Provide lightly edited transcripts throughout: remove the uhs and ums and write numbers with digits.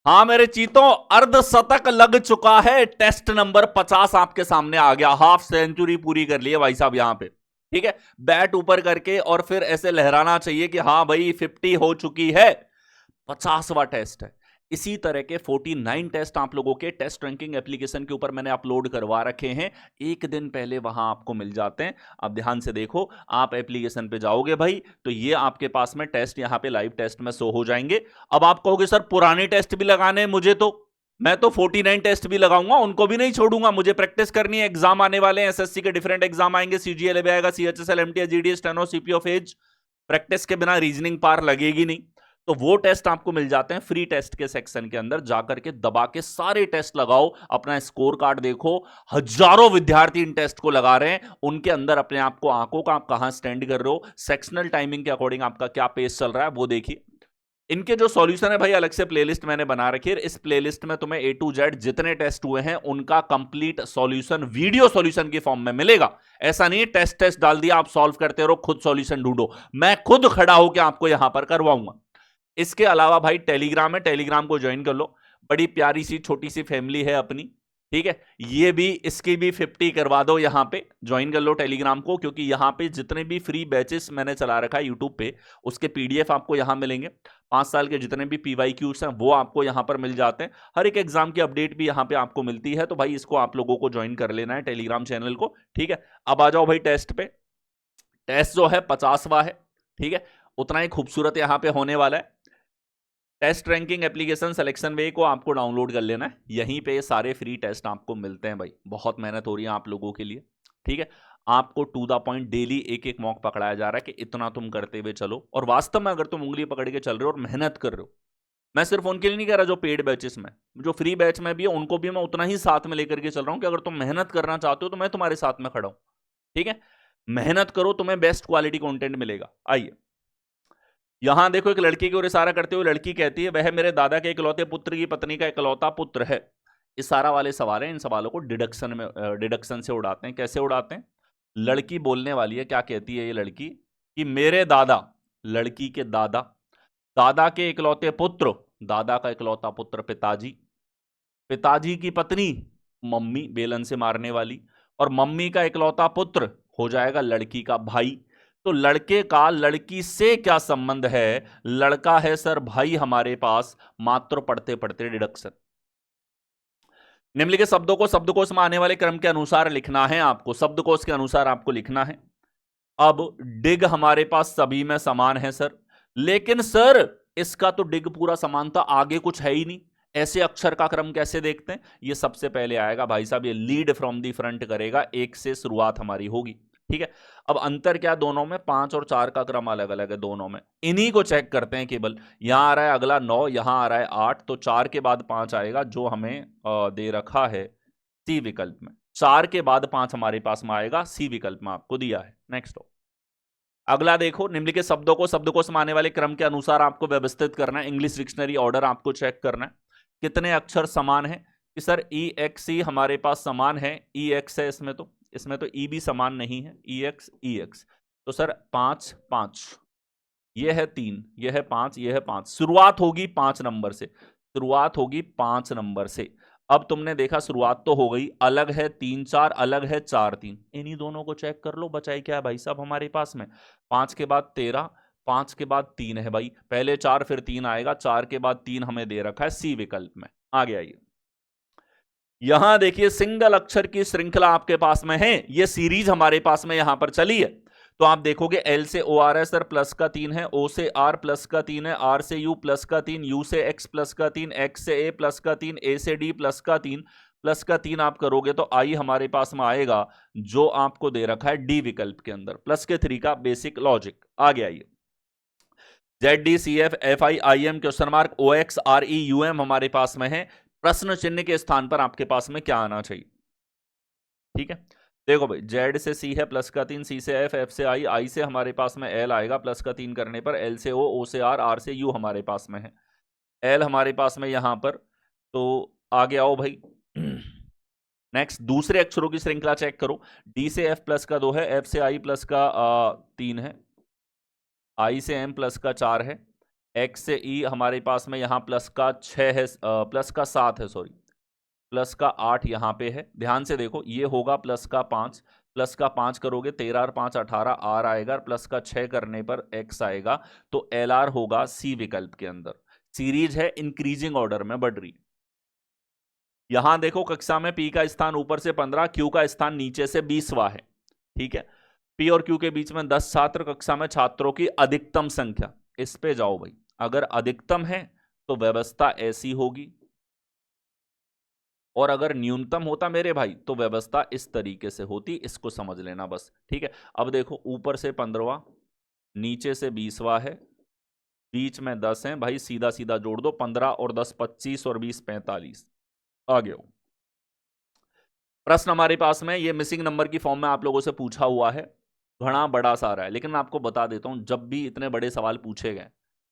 हाँ मेरे चीतों, अर्धशतक लग चुका है। टेस्ट नंबर 50 आपके सामने आ गया। हाफ सेंचुरी पूरी कर ली है भाई साहब यहां पे। ठीक है, बैट ऊपर करके और फिर ऐसे लहराना चाहिए कि हाँ भाई 50 हो चुकी है। 50वां टेस्ट है। इसी तरह के 49 टेस्ट आप लोगों के टेस्ट रैंकिंग एप्लीकेशन के ऊपर मैंने अपलोड करवा रखे हैं। एक दिन पहले वहां आपको मिल जाते हैं। अब ध्यान से देखो, आप एप्लीकेशन पे जाओगे भाई तो ये आपके पास में टेस्ट यहां पे लाइव टेस्ट में शो हो जाएंगे। अब आप कहोगे सर पुराने टेस्ट भी लगाने हैं मुझे, तो मैं तो 49 टेस्ट भी लगाऊंगा, उनको भी नहीं छोड़ूंगा, मुझे प्रैक्टिस करनी है। एग्जाम आने वाले हैं, एसएससी के डिफरेंट एग्जाम आएंगे, सीजीएल भी आएगा, CHSL, MTS, GDS, steno, CPO, phase. Practice के बिना रीजनिंग पार लगेगी नहीं। तो वो टेस्ट आपको मिल जाते हैं फ्री टेस्ट के सेक्शन के अंदर। जाकर के दबा के सारे टेस्ट लगाओ, अपना स्कोर कार्ड देखो। हजारों विद्यार्थी इन टेस्ट को लगा रहे हैं, उनके अंदर अपने आप को आंकों का आप कहां स्टैंड कर रहे हो, सेक्शनल टाइमिंग के अकॉर्डिंग आपका क्या पेस चल रहा है वो देखिए। इनके जो सॉल्यूशन है भाई, अलग से प्लेलिस्ट मैंने बना रखी है। इस प्लेलिस्ट में तुम्हें ए टू जेड जितने टेस्ट हुए हैं उनका कंप्लीट सॉल्यूशन वीडियो सॉल्यूशन की फॉर्म में मिलेगा। ऐसा नहीं टेस्ट टेस्ट डाल दिया आप सॉल्व करते रहो, खुद सॉल्यूशन ढूंढो। मैं खुद खड़ा होकर आपको यहां पर करवाऊंगा। इसके अलावा भाई टेलीग्राम है, टेलीग्राम को ज्वाइन कर लो। बड़ी प्यारी सी छोटी सी फैमिली है अपनी। ठीक है, ये भी इसकी भी 50 करवा दो, यहां पे ज्वाइन कर लो टेलीग्राम को, क्योंकि यहां पे जितने भी फ्री बैचेस मैंने चला रखा है यूट्यूब पे, उसके पीडीएफ आपको यहां मिलेंगे। 5 साल के जितने भी पीवाईक्यूज हैं वो आपको यहां पर मिल जाते हैं। हर एक एग्जाम की अपडेट भी यहां पे आपको मिलती है। तो भाई इसको आप लोगों को ज्वाइन कर लेना है टेलीग्राम चैनल को। ठीक है, अब आ जाओ भाई टेस्ट पे। टेस्ट जो है 50वां है। ठीक है, उतना ही खूबसूरत यहां पे होने वाला है। टेस्ट रैंकिंग एप्लीकेशन सिलेक्शन वे को आपको डाउनलोड कर लेना है। यहीं पे सारे फ्री टेस्ट आपको मिलते हैं भाई। बहुत मेहनत हो रही है आप लोगों के लिए। ठीक है, आपको टू द पॉइंट डेली एक एक मॉक पकड़ाया जा रहा है कि इतना तुम करते हुए चलो। और वास्तव में अगर तुम उंगली पकड़ के चल रहे हो और मेहनत कर रहे हो, मैं सिर्फ उनके लिए नहीं कह रहा जो पेड बैचेस में, जो फ्री बैच में भी है उनको भी मैं उतना ही साथ में लेकर के चल रहा हूं कि अगर तुम मेहनत करना चाहते हो तो मैं तुम्हारे साथ में खड़ा हूं। ठीक है, मेहनत करो, तुम्हें बेस्ट क्वालिटी कंटेंट मिलेगा। आइए यहां देखो, एक लड़की की ओर इशारा करते हुए लड़की कहती है वह मेरे दादा के इकलौते पुत्र की पत्नी का इकलौता पुत्र है। इशारा वाले सवाल है, इन सवालों को डिडक्शन से उड़ाते हैं। कैसे उड़ाते हैं? लड़की बोलने वाली है, क्या कहती है ये लड़की कि मेरे दादा, लड़की के दादा, दादा के इकलौते पुत्र, दादा का इकलौता पुत्र पिताजी, पिताजी की पत्नी मम्मी बेलन से मारने वाली, और मम्मी का इकलौता पुत्र हो जाएगा लड़की का भाई। तो लड़के का लड़की से क्या संबंध है? लड़का है सर भाई हमारे पास। मात्र पढ़ते पढ़ते डिडक्शन। निम्नलिखित शब्दों को शब्दकोश में आने वाले क्रम के अनुसार लिखना है आपको, शब्दकोश के अनुसार आपको लिखना है। अब डिग हमारे पास सभी में समान है सर, लेकिन सर इसका तो डिग पूरा समान था, आगे कुछ है ही नहीं। ऐसे अक्षर का क्रम कैसे देखते हैं? ये सबसे पहले आएगा भाई साहब, ये लीड फ्रॉम दी फ्रंट करेगा, एक से शुरुआत हमारी होगी। ठीक है, अब अंतर क्या दोनों में? 5 और 4 का क्रम अलग अलग है दोनों में। इन्हीं को चेक करते हैं केवल। यहां आ रहा है अगला 9, यहां आ रहा है 8, तो 4 के बाद 5 आएगा जो हमें दे रखा है सी विकल्प में। 4 के बाद 5 हमारे पास में आएगा, सी विकल्प में आपको दिया है। नेक्स्ट हो, अगला देखो, निम्नलिखित शब्दों को शब्दकोश में आने वाले क्रम के अनुसार आपको व्यवस्थित करना है। इंग्लिश डिक्शनरी ऑर्डर आपको चेक करना है। कितने अक्षर समान है? कि सर ई एक्स ई हमारे पास समान है, ई एक्स है इसमें तो ई भी समान नहीं है, ई एक्स। तो सर 5 5, ये है 3, ये है 5, ये है 5। शुरुआत होगी 5 नंबर से, शुरुआत होगी 5 नंबर से। अब तुमने देखा शुरुआत तो हो गई, अलग है 3 4, अलग है 4 3। इन्हीं दोनों को चेक कर लो, बचाई क्या है भाई साहब हमारे पास में? 5 के बाद 13, 5 के बाद 3 है भाई, पहले 4 फिर 3 आएगा, 4 के बाद 3 हमें दे रखा है सी विकल्प में। आ गया ये। यहां देखिए सिंगल अक्षर की श्रृंखला आपके पास में है, ये सीरीज हमारे पास में यहां पर चली है। तो आप देखोगे एल से ओ आर है सर, प्लस का 3 है, ओ से आर प्लस का 3 है, आर से यू प्लस का 3, यू से एक्स प्लस का 3, एक्स से ए प्लस का 3, ए से डी प्लस का 3, प्लस का 3 आप करोगे तो आई हमारे पास में आएगा जो आपको दे रखा है डी विकल्प के अंदर, प्लस के 3 का बेसिक लॉजिक। आ गया ये। Z D C F F I I M question mark O X R E U M हमारे पास में है। प्रश्न चिन्ह के स्थान पर आपके पास में क्या आना चाहिए? ठीक है, देखो भाई, जेड से सी है प्लस का 3, सी से एफ, एफ से आई, आई से हमारे पास में एल आएगा प्लस का 3 करने पर, एल से ओ से आर, आर से यू हमारे पास में है, एल हमारे पास में यहां पर। तो आगे आओ भाई। नेक्स्ट दूसरे अक्षरों की श्रृंखला चेक करो। डी से एफ प्लस का 2 है, एफ से आई प्लस का 3 है, आई से एम प्लस का 4 है, एक्स से ई हमारे पास में यहाँ प्लस का 6 है, प्लस का 7 है, सॉरी प्लस का 8 यहाँ पे है। ध्यान से देखो, ये होगा प्लस का 5, प्लस का 5 करोगे 13 और 5 18 आर आएगा, प्लस का 6 करने पर एक्स आएगा। तो एल आर होगा सी विकल्प के अंदर। सीरीज है इंक्रीजिंग ऑर्डर में बढ़ रही। यहां देखो कक्षा में पी का स्थान ऊपर से 15, क्यू का स्थान नीचे से 20वां है। ठीक है, पी और क्यू के बीच में 10 छात्र, कक्षा में छात्रों की अधिकतम संख्या। इस पे जाओ भाई, अगर अधिकतम है तो व्यवस्था ऐसी होगी, और अगर न्यूनतम होता मेरे भाई तो व्यवस्था इस तरीके से होती। इसको समझ लेना बस। ठीक है, अब देखो ऊपर से 15वां, नीचे से 20वां है, बीच में 10 है भाई, सीधा सीधा जोड़ दो, 15 और 10 25 और 20 45। आगे हो। प्रश्न हमारे पास में ये मिसिंग नंबर की फॉर्म में आप लोगों से पूछा हुआ है, घना बड़ा सारा है, लेकिन मैं आपको बता देता हूं जब भी इतने बड़े सवाल पूछे गए,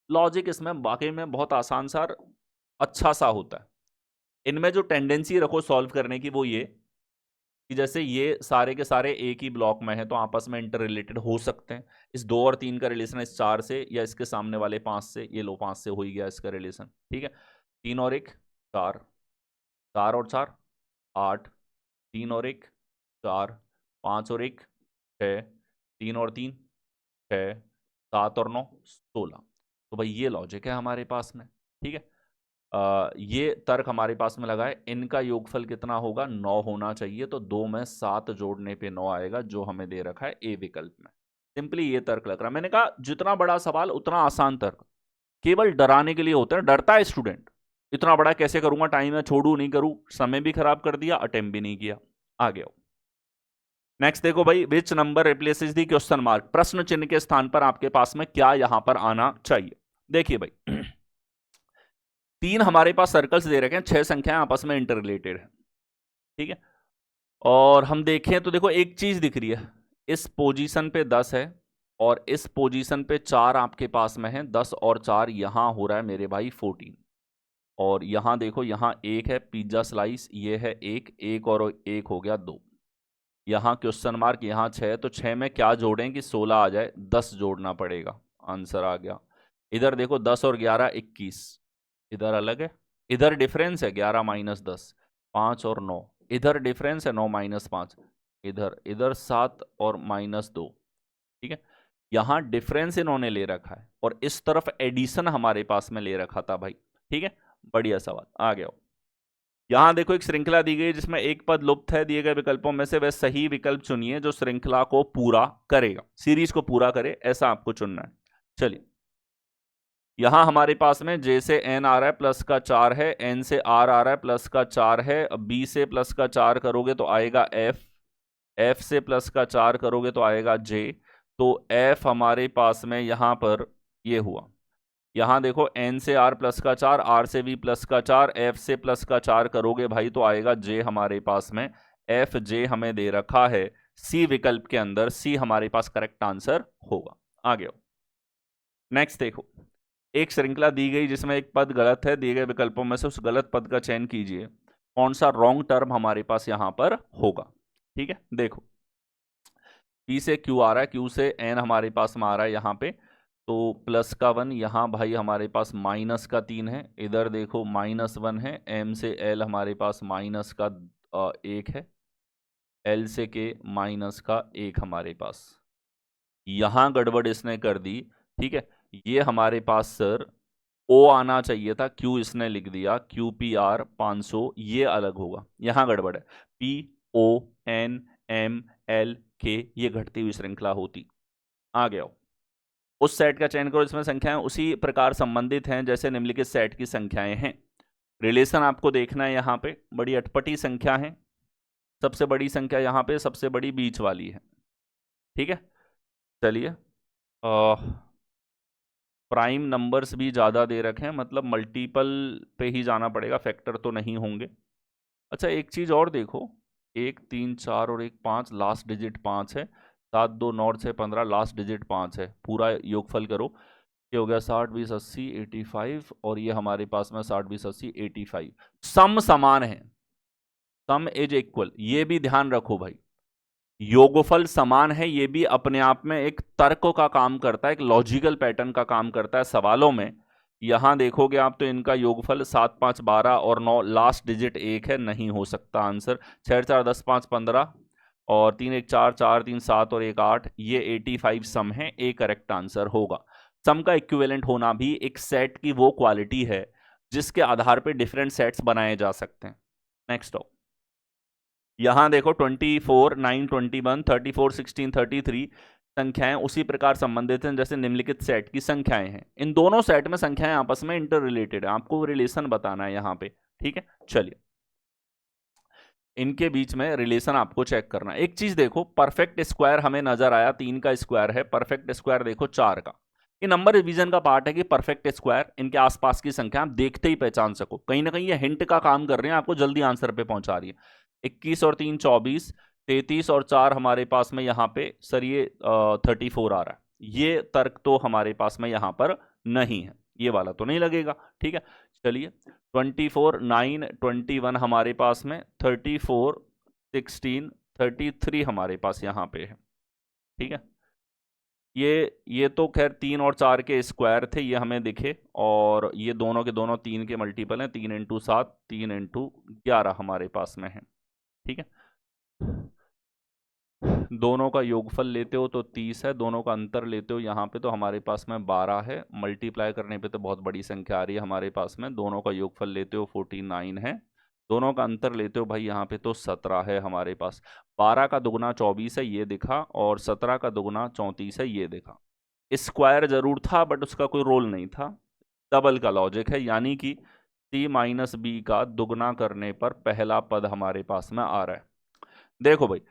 लॉजिक इसमें वाकई में बहुत आसान सा अच्छा सा होता है। इनमें जो टेंडेंसी रखो सॉल्व करने की वो ये कि जैसे ये सारे के सारे एक ही ब्लॉक में है तो आपस में इंटर रिलेटेड हो सकते हैं। इस 2 और 3 का रिलेशन इस 4 से, या इसके सामने वाले 5 से, ये लो 5 से हो ही गया इसका रिलेशन। ठीक है, 3 और 1 4, 4 और 4 8, 3 और 1 4, 5 और 1 6, 3 और 3 6, 7 और 9 16। तो भाई ये लॉजिक है हमारे पास में। ठीक है, ये तर्क हमारे पास में लगा है। इनका योगफल कितना होगा, 9 होना चाहिए, तो 2 में 7 जोड़ने पे 9 आएगा, जो हमें दे रखा है ए विकल्प में। सिंपली ये तर्क लग रहा है। मैंने कहा जितना बड़ा सवाल उतना आसान तर्क, केवल डराने के लिए होता है। डरता है स्टूडेंट, इतना बड़ा कैसे करूंगा, टाइम है, छोड़ू नहीं करूं, समय भी खराब कर दिया, अटेम्प्ट भी नहीं किया। आगे आओ। नेक्स्ट देखो भाई, which number replaces the question mark. प्रश्न चिन्ह के स्थान पर आपके पास में क्या यहां पर आना चाहिए। देखिए भाई 3 हमारे पास सर्कल्स दे रखे हैं, 6 संख्याएं आपस में इंटर रिलेटेड है। ठीक है, और हम देखें तो देखो एक चीज दिख रही है, इस पोजीशन पे 10 है और इस पोजीशन पे 4 आपके पास में है। 10 और 4 यहां हो रहा है मेरे भाई 14, और यहां देखो यहां एक है पिज्जा स्लाइस, ये है एक और एक हो गया 2। यहां क्वेश्चन मार्क, यहां 6, तो 6 में क्या जोड़ें कि 16 आ जाए, 10 जोड़ना पड़ेगा, आंसर आ गया। इधर देखो 10 और 11 21, इधर अलग है, इधर डिफरेंस है 11 माइनस 10 5 और 9, इधर डिफरेंस है 9 माइनस 5, इधर 7 और माइनस 2। ठीक है, यहां डिफरेंस इन्होंने ले रखा है और इस तरफ एडिशन हमारे पास में ले रखा था भाई। ठीक है, बढ़िया सवाल। आ गया। यहां देखो एक श्रृंखला दी गई जिसमें एक पद लुप्त है, दिए गए विकल्पों में से वह सही विकल्प चुनिए जो श्रृंखला को पूरा करेगा, सीरीज को पूरा करे, ऐसा आपको चुनना है। चलिए, यहां हमारे पास में जे से एन आ रहा है प्लस का 4 है, एन से आर आ रहा है प्लस का 4 है, बी से प्लस का 4 करोगे तो आएगा एफ, एफ से प्लस का 4 करोगे तो आएगा जे। तो एफ हमारे पास में यहां पर ये हुआ। यहां देखो एन से आर प्लस का 4, आर से वी प्लस का 4, एफ से प्लस का 4 करोगे भाई तो आएगा जे हमारे पास में। एफ जे हमें दे रखा है सी विकल्प के अंदर, सी हमारे पास करेक्ट आंसर होगा। आगे नेक्स्ट देखो, एक श्रृंखला दी गई जिसमें एक पद गलत है, दिए गए विकल्पों में से उस गलत पद का चयन कीजिए, कौन सा रॉन्ग टर्म हमारे पास यहां पर होगा। ठीक है, देखो पी से क्यू आ रहा है, क्यू से एन हमारे पास में आ रहा है यहां पे, तो प्लस का 1, यहां भाई हमारे पास माइनस का 3 है, इधर देखो माइनस 1 है, एम से एल हमारे पास माइनस का 1 है, एल से के माइनस का 1 हमारे पास। यहां गड़बड़ इसने कर दी। ठीक है, ये हमारे पास सर ओ आना चाहिए था, क्यू इसने लिख दिया, क्यू पी आर 500, ये अलग होगा, यहां गड़बड़ है। P O N M L K, ये घटती हुई श्रृंखला होती। आ गया हो। उस सेट का चयन करो जिसमें संख्याएं उसी प्रकार संबंधित हैं जैसे निम्नलिखित सेट की संख्याएं हैं। रिलेशन आपको देखना है, यहां पे बड़ी अटपटी संख्या है, सबसे बड़ी संख्या यहां पे सबसे बड़ी बीच वाली है। ठीक है, चलिए प्राइम नंबर्स भी ज़्यादा दे रखे हैं, मतलब मल्टीपल पे ही जाना पड़ेगा, फैक्टर तो नहीं होंगे। अच्छा एक चीज़ और देखो, 1 3 4 और 1 5, लास्ट डिजिट 5 है, 7 2 9 6 15, लास्ट डिजिट 5 है, पूरा योगफल करो, ये हो गया 60 20 80 85, और ये हमारे पास में 60 20 80 85, सम समान है, सम इज इक्वल, ये भी ध्यान रखो भाई। योगफल समान है, ये भी अपने आप में एक तर्क का काम करता है, एक लॉजिकल पैटर्न का काम करता है सवालों में। यहां देखोगे आप तो इनका योगफल 7 5 12 और 9 लास्ट डिजिट 1 है, नहीं हो सकता आंसर। 6 4 10 5 15 और 3 1 4 4 3 7 और 1 8, ये 85 सम है, ए करेक्ट आंसर होगा। सम का इक्विवेलेंट होना भी एक सेट की वो क्वालिटी है जिसके आधार पे डिफरेंट सेट्स बनाए जा सकते हैं। नेक्स्ट हो, यहां देखो 24 9 21 34 16 33 संख्याएं उसी प्रकार संबंधित हैं जैसे निम्नलिखित सेट की संख्याएं हैं। इन दोनों सेट में संख्याएं आपस में इंटर रिलेटेड है, आपको रिलेशन बताना है यहां पे। ठीक है, चलिए इनके बीच में रिलेशन आपको चेक करना है। एक चीज देखो, परफेक्ट स्क्वायर हमें नजर आया 3 का स्क्वायर है, परफेक्ट स्क्वायर देखो 4 का। ये नंबर रिवीजन का पार्ट है कि परफेक्ट स्क्वायर इनके आसपास की संख्या आप देखते ही पहचान सको। कहीं ना कहीं ये हिंट का काम कर रहे हैं, आपको जल्दी आंसर पे पहुंचा रही है। 21 और 3 24, 33 और 4 हमारे पास में यहाँ पे सर ये 34 आ रहा है। ये तर्क तो हमारे पास में यहाँ पर नहीं है, ये वाला तो नहीं लगेगा। ठीक है, चलिए 24 9 21 हमारे पास में, 34 16 33 हमारे पास यहाँ पे है। ठीक है, ये तो खैर 3 और 4 के स्क्वायर थे, ये हमें दिखे, और ये दोनों के दोनों 3 के मल्टीपल हैं। 3 इंटू 7 3 इंटू 11 हमारे पास में है। ठीक है, दोनों का योगफल लेते हो तो 30 है, दोनों का अंतर लेते हो यहाँ पे तो हमारे पास में 12 है। मल्टीप्लाई करने पे तो बहुत बड़ी संख्या आ रही है हमारे पास में। दोनों का योगफल लेते हो 49 है, दोनों का अंतर लेते हो भाई यहाँ पे तो 17 है हमारे पास। 12 का दुगना 24 है, ये दिखा, और 17 का दुगना 34 है, ये दिखा। स्क्वायर जरूर था बट उसका कोई रोल नहीं था, डबल का लॉजिक है, यानी कि सी माइनस बी का दुगना करने पर पहला पद हमारे पास में आ रहा है। देखो भाई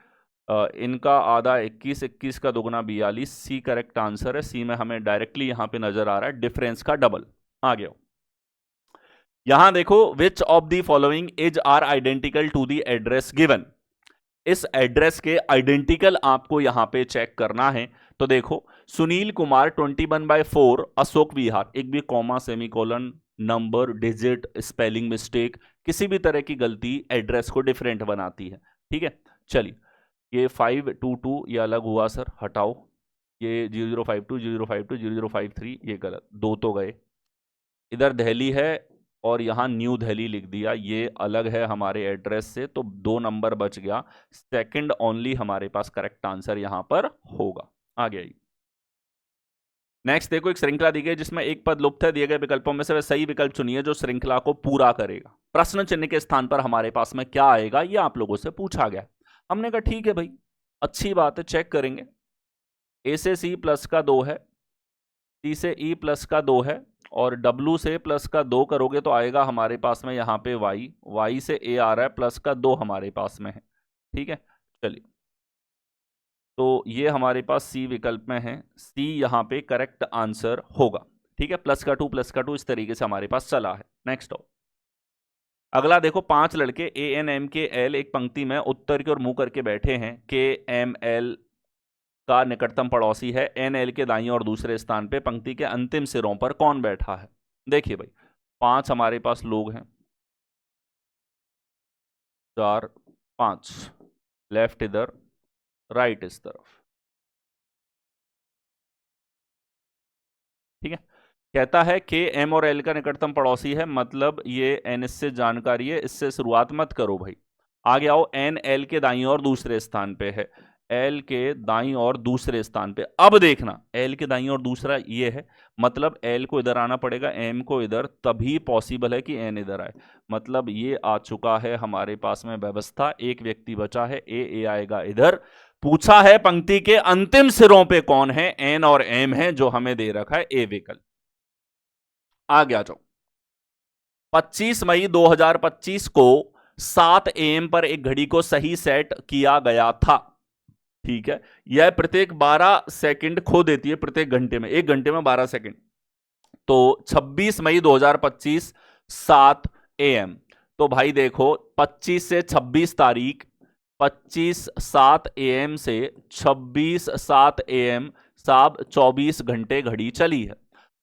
इनका आधा 21, 21 का दुगना 42, सी करेक्ट आंसर है। सी में हमें डायरेक्टली यहां पे नजर आ रहा है डिफरेंस का डबल। आ गया, यहां देखो which of the following is are identical to the address given. इस एड्रेस के आइडेंटिकल आपको यहां पे चेक करना है। तो देखो सुनील कुमार 21/4 अशोक विहार, एक भी comma semicolon number digit spelling mistake किसी भी तरह की गलती एड्रेस को डिफरेंट बनाती है। ठीक है, चलिए ये 522 ये अलग हुआ सर, हटाओ। ये 0052 0052 0053 ये गलत, दो तो गए। इधर दिल्ली है और यहाँ न्यू दिल्ली लिख दिया, ये अलग है हमारे एड्रेस से, तो 2 नंबर बच गया। सेकंड ओनली हमारे पास करेक्ट आंसर यहां पर होगा। आ गया। नेक्स्ट देखो एक श्रृंखला दी गई जिसमें एक पद लुप्त है, दिए गए विकल्पों में से वह सही विकल्प चुनिए जो श्रृंखला को पूरा करेगा। प्रश्न चिन्ह के स्थान पर हमारे पास में क्या आएगा, ये आप लोगों से पूछा गया। हमने कहा ठीक है भाई, अच्छी बात है, चेक करेंगे। ए से सी प्लस का 2 है, सी से ई प्लस का 2 है, और डब्ल्यू से प्लस का 2 करोगे तो आएगा हमारे पास में यहाँ पे वाई, वाई से ए आ रहा है प्लस का 2 हमारे पास में है। ठीक है, चलिए तो ये हमारे पास सी विकल्प में है, सी यहाँ पे करेक्ट आंसर होगा। ठीक है, प्लस का 2 इस तरीके से हमारे पास चला है। नेक्स्ट हो, अगला देखो 5 लड़के ए एन एम के एल एक पंक्ति में उत्तर की ओर मुंह करके बैठे हैं। के एम एल का निकटतम पड़ोसी है, एन एल के दाईं और दूसरे स्थान पे पंक्ति के अंतिम सिरों पर कौन बैठा है। देखिए भाई 5 हमारे पास लोग हैं, 4 5, लेफ्ट इधर राइट इस तरफ। ठीक है, कहता है के एम और एल का निकटतम पड़ोसी है, मतलब ये एन इससे जानकारी है, इससे शुरुआत मत करो भाई। आगे आओ, एन एल के दाईं और दूसरे स्थान पे है, एल के दाईं और दूसरे स्थान पे। अब देखना एल के दाईं और दूसरा ये है, मतलब एल को इधर आना पड़ेगा, एम को इधर, तभी पॉसिबल है कि एन इधर आए। मतलब ये आ चुका है हमारे पास में व्यवस्था, एक व्यक्ति बचा है, ए आएगा इधर। पूछा है पंक्ति के अंतिम सिरों पे कौन है, एन और एम है, जो हमें दे रखा है ए विकल्प। आ गया जाओ, 25 मई 2025 को 7 AM पर एक घड़ी को सही सेट किया गया था। ठीक है, यह प्रत्येक 12 सेकंड खो देती है प्रत्येक घंटे में, एक घंटे में 12 सेकंड। तो 26 मई 2025 7 AM, तो भाई देखो 25 से 26 तारीख, 25 7 AM से 26 7 AM साहब 24 घंटे घड़ी चली है।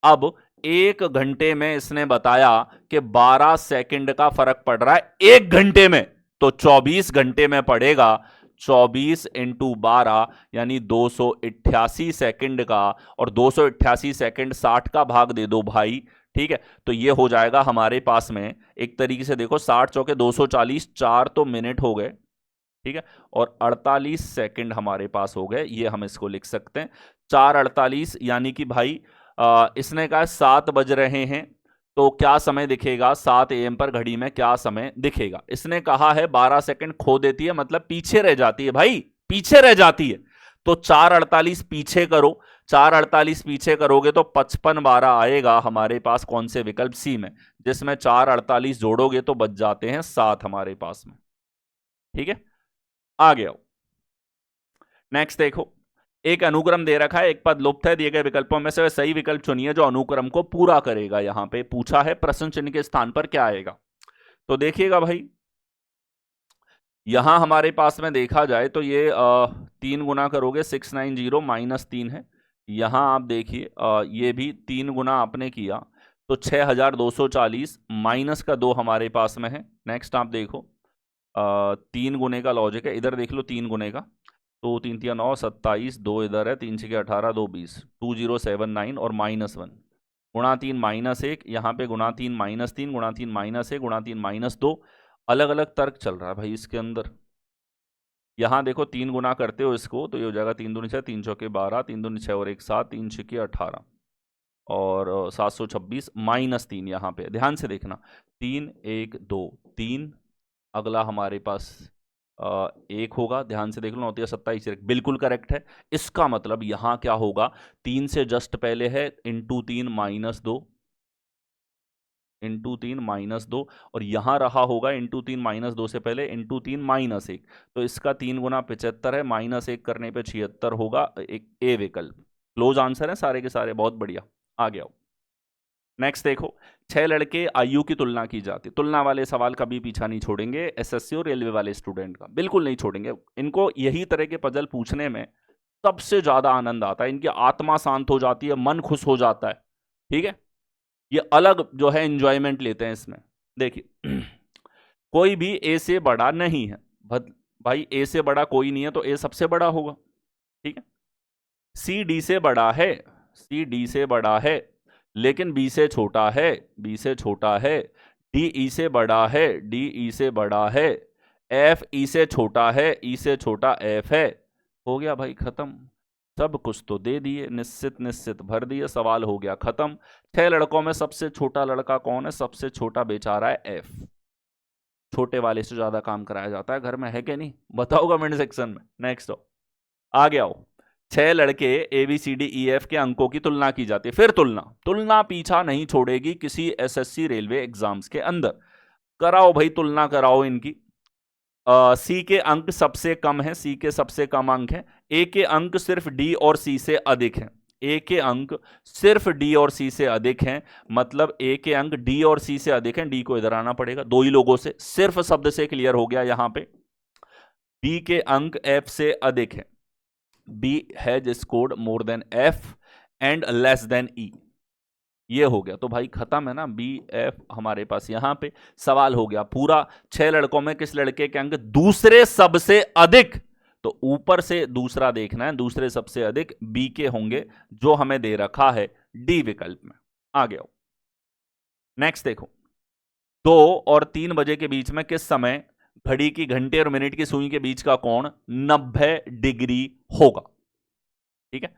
अब एक घंटे में इसने बताया कि 12 सेकंड का फर्क पड़ रहा है एक घंटे में, तो 24 घंटे में पड़ेगा 24 इंटू 12 यानी 288 सेकंड का, और 288 सेकंड 60 का भाग दे दो भाई, ठीक है, तो ये हो जाएगा हमारे पास में एक तरीके से देखो 60 चौके 240, 4 तो मिनट हो गए, ठीक है, और 48 सेकंड हमारे पास हो गए, ये हम इसको लिख सकते हैं 4:48, यानी कि भाई इसने कहा 7 बज रहे हैं, तो क्या समय दिखेगा 7 AM पर घड़ी में, क्या समय दिखेगा? इसने कहा है 12 सेकंड खो देती है, मतलब पीछे रह जाती है भाई, पीछे रह जाती है। तो 4:48 पीछे करो, 4:48 पीछे करोगे तो 55-12 आएगा हमारे पास कौन से विकल्प सी में, जिसमें 4:48 जोड़ोगे तो बच जाते हैं 7 हमारे पास में। ठीक है, आ गया। नेक्स्ट देखो, एक अनुक्रम दे रखा है, एक पद लुप्त है, दिए गए विकल्पों में से सही विकल्प चुनिए जो अनुक्रम को पूरा करेगा। यहां पे पूछा है प्रश्न चिन्ह के स्थान पर क्या आएगा, तो देखिएगा भाई, यहां हमारे पास में देखा जाए तो ये 3 गुना करोगे 690 माइनस 3 है, यहां आप देखिए ये भी 3 गुना आपने किया तो 6240 माइनस का 2 हमारे पास में है। नेक्स्ट आप देखो 3 गुने का लॉजिक है, इधर देख लो 3 गुने का, तो 3 3 9 27, 2 इधर है, 3 6 18, 2 20, 2079 और -1 गुणा 3 -1, यहाँ पे गुणा 3 -3 गुणा 3 -1 गुणा 3 -2, अलग अलग तर्क चल रहा है भाई इसके अंदर। यहाँ देखो 3 गुना करते हो इसको तो ये हो जाएगा 3 दूनी 6, 3 चौके 12, 3 दूनी 6 और 1 7, 3 6 18 और 726 -3, यहाँ पे ध्यान से देखना 3 1 2 3, अगला हमारे पास 1 होगा, ध्यान से देख लो 9 27, बिल्कुल करेक्ट है। इसका मतलब यहां क्या होगा, 3 से जस्ट पहले है इंटू 3 -2, इंटू 3 -2, और यहां रहा होगा इंटू 3 -2 से पहले इंटू 3 -1, तो इसका 3 गुना 75 है, -1 करने पे 76 होगा, एक ए विकल्प। क्लोज आंसर है सारे के सारे, बहुत बढ़िया। आ गया। नेक्स्ट देखो, 6 लड़के आयु की तुलना की जाती, तुलना वाले सवाल कभी पीछा नहीं छोड़ेंगे एसएससी और रेलवे वाले स्टूडेंट का, बिल्कुल नहीं छोड़ेंगे। इनको यही तरह के पजल पूछने में सबसे ज्यादा आनंद आता है, इनकी आत्मा शांत हो जाती है, मन खुश हो जाता है। ठीक है, ये अलग जो है एंजॉयमेंट लेते हैं इसमें। देखिए कोई भी ए से बड़ा नहीं है, भाई ए से बड़ा कोई नहीं है तो ए सबसे बड़ा होगा। ठीक है, सी डी से बड़ा है, सी डी से बड़ा है, लेकिन बी से छोटा है, बी से छोटा है, डी ई से बड़ा है, डी ई से बड़ा है, एफ ई से छोटा है, ई से छोटा एफ है। हो गया भाई खत्म, सब कुछ तो दे दिए, निश्चित निश्चित भर दिए, सवाल हो गया खत्म। 6 लड़कों में सबसे छोटा लड़का कौन है? सबसे छोटा बेचारा है एफ। छोटे वाले से ज्यादा काम कराया जाता है घर में, है कि नहीं? बताओ कमेंट सेक्शन में। नेक्स्ट हो, आ गया हो। 6 लड़के ABCDEF के अंकों की तुलना की जाती है। फिर तुलना पीछा नहीं छोड़ेगी किसी SSC रेलवे एग्जाम्स के अंदर। कराओ भाई, तुलना कराओ इनकी। सी के अंक सबसे कम है, सी के सबसे कम अंक हैं। ए के अंक सिर्फ डी और सी से अधिक हैं, ए के अंक सिर्फ डी और सी से अधिक हैं, मतलब ए के अंक डी और सी से अधिक हैं। डी को इधर आना पड़ेगा, दो ही लोगों से, सिर्फ शब्द से क्लियर हो गया यहां पे। डी के अंक एफ से अधिक है, B has scored more than F and less than E, ये हो गया। तो भाई खत्म है ना, बी एफ हमारे पास यहां पे सवाल हो गया पूरा। 6 लड़कों में किस लड़के के अंक दूसरे सबसे अधिक, तो ऊपर से दूसरा देखना है, दूसरे सबसे अधिक बी के होंगे जो हमें दे रखा है डी विकल्प में। आ गया। नेक्स्ट देखो, 2 और 3 बजे के बीच में किस समय घड़ी की घंटे और मिनट की सुई के बीच का कोण 90 डिग्री होगा? ठीक है,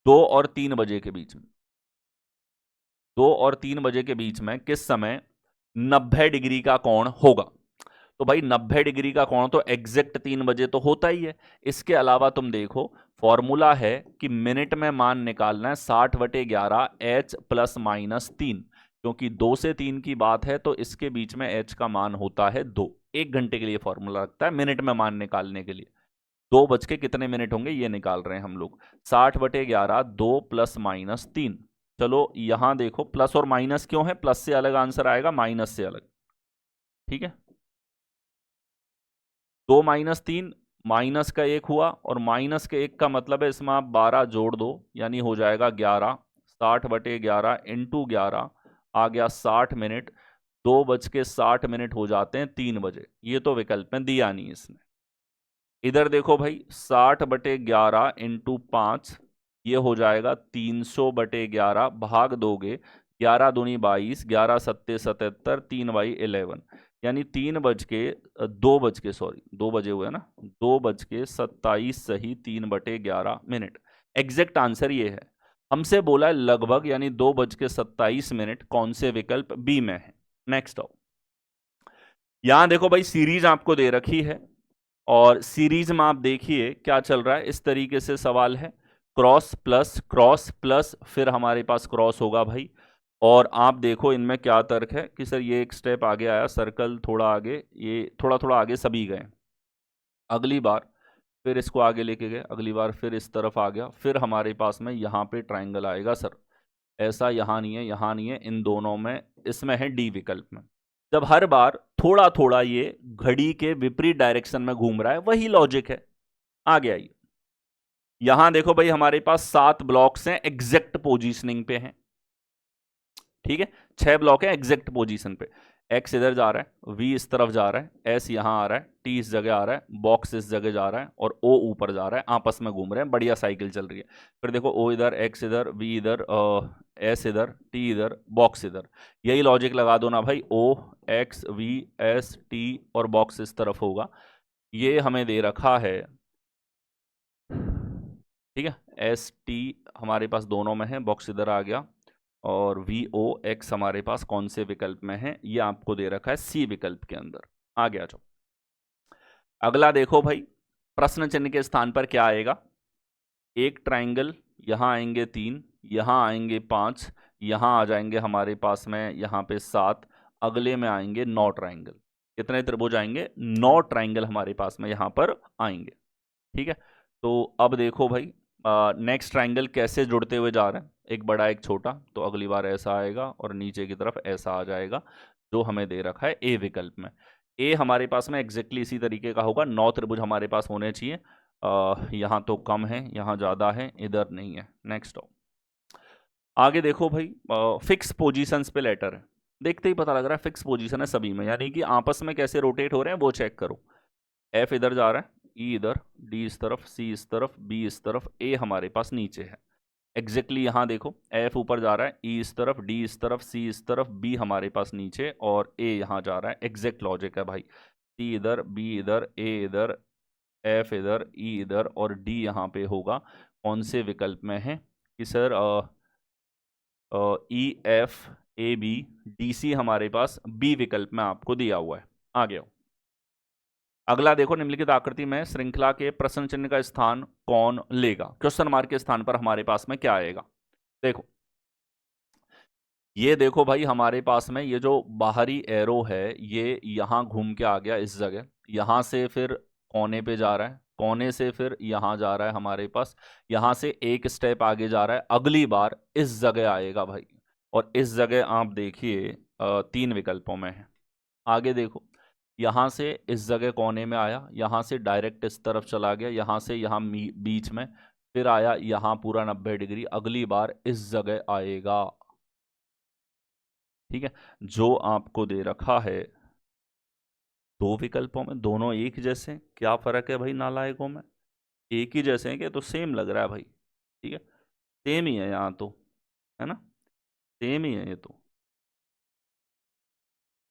2 और 3 बजे के बीच में, 2 और 3 बजे के बीच में किस समय 90 डिग्री का कोण होगा? तो भाई 90 डिग्री का कोण तो एग्जैक्ट 3 बजे तो होता ही है। इसके अलावा तुम देखो, फॉर्मूला है कि मिनट में मान निकालना है 60/11 h ±3, क्योंकि 2 से 3 की बात है तो इसके बीच में h का मान होता है 2। 1 घंटे के लिए फॉर्मूला रखता है मिनट में मान निकालने के लिए। 2 बज के कितने मिनट होंगे ये निकाल रहे हैं हम लोग। 60/11, 2 + -3। चलो यहां देखो, प्लस और माइनस क्यों है? प्लस से अलग आंसर आएगा, माइनस से अलग। ठीक है, 2 - 3 माइनस का 1 हुआ, और माइनस के 1 का मतलब है इसमें आप 12 जोड़ दो, यानी हो जाएगा 11। 60/11 × 11 आ गया 60 मिनट। 2:60 हो जाते हैं 3 बजे। ये तो विकल्प में दिया नहीं इसने। इधर देखो भाई, 60/11 × 5, ये हो जाएगा 300/11, भाग दोगे 11 दूनी 22, 11 सत्ते 77, 3 बाई 11, यानी 2 बजे हुए ना, 2:27 सही 3/11 एग्जैक्ट आंसर ये है। हमसे बोला है लगभग, यानी 2:27 कौन से विकल्प बी में है। नेक्स्ट आओ, यहां देखो भाई सीरीज आपको दे रखी है और सीरीज में आप देखिए क्या चल रहा है। इस तरीके से सवाल है, क्रॉस प्लस फिर हमारे पास क्रॉस होगा भाई। और आप देखो इनमें क्या तर्क है कि सर ये एक स्टेप आगे आया, सर्कल थोड़ा आगे, ये थोड़ा थोड़ा आगे सभी गए। अगली बार फिर इसको आगे लेके गए, अगली बार फिर इस तरफ आ गया, फिर हमारे पास में यहाँ पे ट्राइंगल आएगा सर। ऐसा यहाँ नहीं है, यहाँ नहीं है, इन दोनों में, इसमें है डी विकल्प में। जब हर बार थोड़ा थोड़ा ये घड़ी के विपरीत डायरेक्शन में घूम रहा है, वही लॉजिक है। आगे आइए, यहां देखो भाई हमारे पास 7 ब्लॉक्स हैं, एग्जैक्ट पोजीशनिंग पे हैं। ठीक है, 6 ब्लॉक है एग्जैक्ट पोजीशन पे। एक्स इधर जा रहा है, वी इस तरफ जा रहा है, एस यहां आ रहा है, टी इस जगह आ रहा है, बॉक्स इस जगह जा रहा है और ओ ऊपर जा रहा है, आपस में घूम रहे हैं, बढ़िया साइकिल चल रही है। फिर देखो ओ इधर, एक्स इधर, वी इधर, एस इधर, टी इधर, बॉक्स इधर। यही लॉजिक लगा दो ना भाई, ओ एक्स वी एस टी और बॉक्स इस तरफ होगा। ये हमें दे रखा है, ठीक है, एस टी हमारे पास दोनों में है, बॉक्स इधर आ गया, और वी ओ एक्स हमारे पास कौन से विकल्प में है, ये आपको दे रखा है सी विकल्प के अंदर। आगे आ जाओ, अगला देखो भाई, प्रश्न चिन्ह के स्थान पर क्या आएगा। एक ट्राइंगल, यहां आएंगे 3, यहां आएंगे 5, यहां आ जाएंगे हमारे पास में यहाँ पे 7, अगले में आएंगे 9 ट्राइंगल। कितने त्रिभुज आएंगे? 9 ट्राइंगल हमारे पास में यहाँ पर आएंगे। ठीक है, तो अब देखो भाई नेक्स्ट ट्राइंगल कैसे जुड़ते हुए जा रहे हैं, एक बड़ा एक छोटा, तो अगली बार ऐसा आएगा और नीचे की तरफ ऐसा आ जाएगा, जो हमें दे रखा है ए विकल्प में। ए हमारे पास में एग्जैक्टली इसी तरीके का होगा, 9 त्रिभुज हमारे पास होने चाहिए। यहाँ तो कम है, यहाँ ज़्यादा है, इधर नहीं है। नेक्स्ट आओ, आगे देखो भाई, फिक्स पोजीशंस पे लेटर है, देखते ही पता लग रहा है फिक्स पोजीशन है सभी में, यानी कि आपस में कैसे रोटेट हो रहे हैं वो चेक करो। एफ इधर जा रहा है, ई इधर, डी इस तरफ, सी इस तरफ, बी इस तरफ, ए हमारे पास नीचे है। एग्जैक्टली यहाँ देखो, एफ ऊपर जा रहा है, ई इस तरफ, डी इस तरफ, सी इस तरफ, बी हमारे पास नीचे और ए यहाँ जा रहा है। एग्जैक्ट लॉजिक है भाई, सी इधर, बी इधर, ए इधर, एफ इधर, ई इधर और डी यहाँ पे होगा। कौन से विकल्प में है कि sir E F A B D C हमारे पास बी विकल्प में आपको दिया हुआ है। आगे आओ, अगला देखो, निम्नलिखित आकृति में श्रृंखला के प्रश्न चिन्ह का स्थान कौन लेगा। क्वेश्चन मार्क के स्थान पर हमारे पास में क्या आएगा। देखो, ये देखो भाई हमारे पास में ये जो बाहरी एरो है, ये यहां घूम के आ गया इस जगह, यहां से फिर कोने पे जा रहा है, कोने से फिर यहां जा रहा है हमारे पास, यहां से एक स्टेप आगे जा रहा है, अगली बार इस जगह आएगा भाई। और इस जगह आप देखिए 3 विकल्पों में है। आगे देखो, यहाँ से इस जगह कोने में आया, यहाँ से डायरेक्ट इस तरफ चला गया, यहाँ से यहाँ बीच में, फिर आया यहाँ पूरा 90 डिग्री, अगली बार इस जगह आएगा। ठीक है, जो आपको दे रखा है 2 विकल्पों में, दोनों एक जैसे, क्या फर्क है भाई नालायकों में, एक ही जैसे हैं कि तो सेम लग रहा है भाई। ठीक है, सेम ही है यहाँ तो, है ना, सेम ही है ये तो,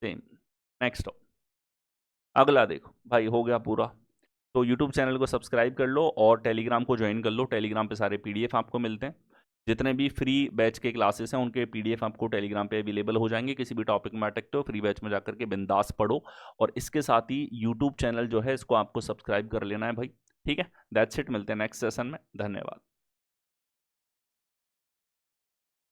सेम। नेक्स्ट हो, अगला देखो भाई, हो गया पूरा। तो YouTube चैनल को सब्सक्राइब कर लो और टेलीग्राम को ज्वाइन कर लो, टेलीग्राम पे सारे PDF आपको मिलते हैं। जितने भी फ्री बैच के क्लासेस हैं उनके PDF आपको टेलीग्राम पे अवेलेबल हो जाएंगे। किसी भी टॉपिक में अटकते हो, फ्री बैच में जाकर के बिंदास पढ़ो। और इसके साथ ही YouTube चैनल जो है इसको आपको सब्सक्राइब कर लेना है भाई। ठीक है, दैट्स इट, मिलते हैं नेक्स्ट सेशन में, धन्यवाद।